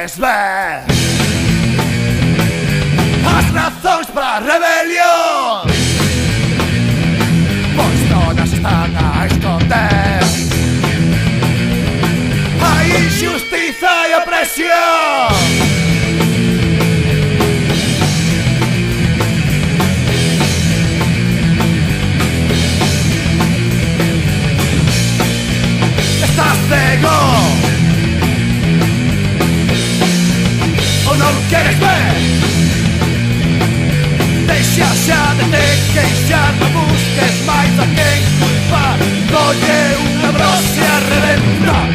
podes ver as razóns para a rebelión, pois todas están a esconder a injustiza e a opresión. Estás cego ou non queres ver? Deixa xa de te queixar, non busques máis a quen culpar. Colle unha broxa a reventar.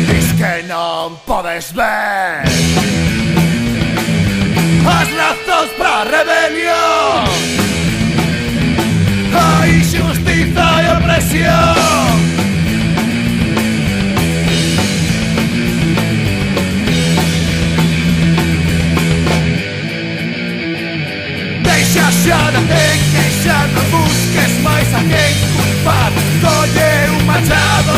Dis que non podes ver as razóns para a rebelión, a injustiza e a opresión. Deixa xa de te queixar, non busques máis a quen culpar. Colle un machado